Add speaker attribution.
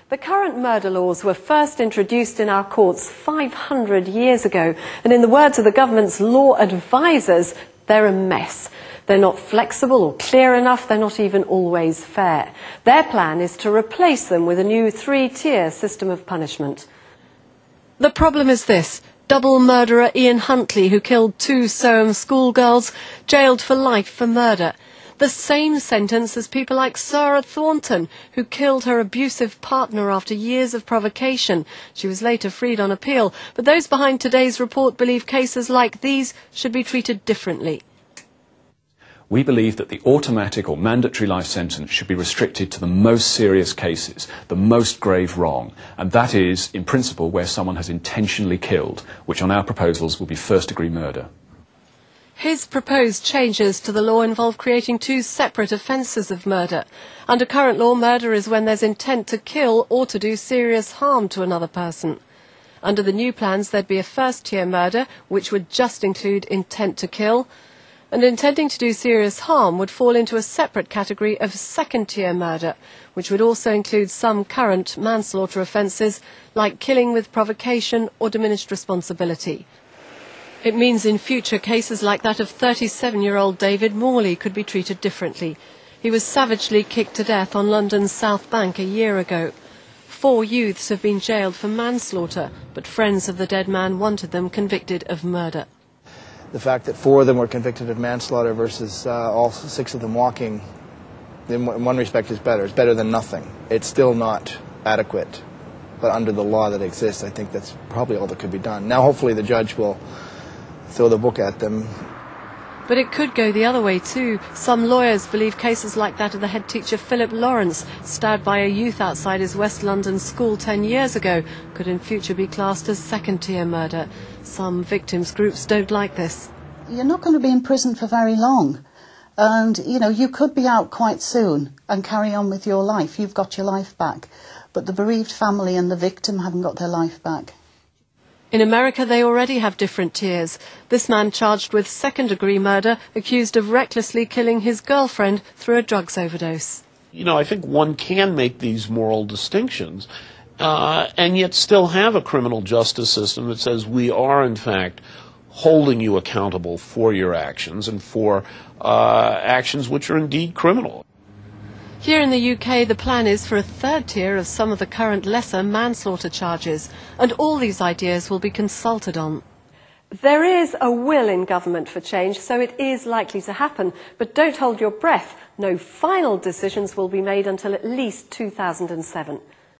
Speaker 1: The current murder laws were first introduced in our courts 500 years ago, and in the words of the government's law advisers, they're a mess. They're not flexible or clear enough, they're not even always fair. Their plan is to replace them with a new 3-tier system of punishment. The problem is this: double murderer Ian Huntley, who killed 2 Soham schoolgirls, jailed for life for murder. The same sentence as people like Sarah Thornton, who killed her abusive partner after years of provocation. She was later freed on appeal, but those behind today's report believe cases like these should be treated differently.
Speaker 2: We believe that the automatic or mandatory life sentence should be restricted to the most serious cases, the most grave wrong, and that is, in principle, where someone has intentionally killed, which on our proposals will be first-degree murder.
Speaker 1: His proposed changes to the law involve creating 2 separate offences of murder. Under current law, murder is when there's intent to kill or to do serious harm to another person. Under the new plans, there'd be a first-tier murder, which would just include intent to kill, and intending to do serious harm would fall into a separate category of second-tier murder, which would also include some current manslaughter offences, like killing with provocation or diminished responsibility. It means in future cases like that of 37-year-old David Morley could be treated differently. He was savagely kicked to death on London's South Bank a year ago. 4 youths have been jailed for manslaughter, but friends of the dead man wanted them convicted of murder.
Speaker 3: The fact that 4 of them were convicted of manslaughter versus all 6 of them walking, in one respect, is better. It's better than nothing. It's still not adequate, but under the law that exists, I think that's probably all that could be done. Now, hopefully, the judge will throw the book at them.
Speaker 1: But it could go the other way too. Some lawyers believe cases like that of the head teacher Philip Lawrence, stabbed by a youth outside his West London school 10 years ago, could in future be classed as second-tier murder. Some victims groups don't like this.
Speaker 4: You're not going to be in prison for very long. And, you could be out quite soon and carry on with your life. You've got your life back. But the bereaved family and the victim haven't got their life back.
Speaker 1: In America, they already have different tiers. This man charged with second-degree murder, accused of recklessly killing his girlfriend through a drugs overdose.
Speaker 5: I think one can make these moral distinctions and yet still have a criminal justice system that says we are, in fact, holding you accountable for your actions and for actions which are indeed criminal.
Speaker 1: Here in the UK, the plan is for a 3rd tier of some of the current lesser manslaughter charges, and all these ideas will be consulted on. There is a will in government for change, so it is likely to happen, but don't hold your breath. No final decisions will be made until at least 2007.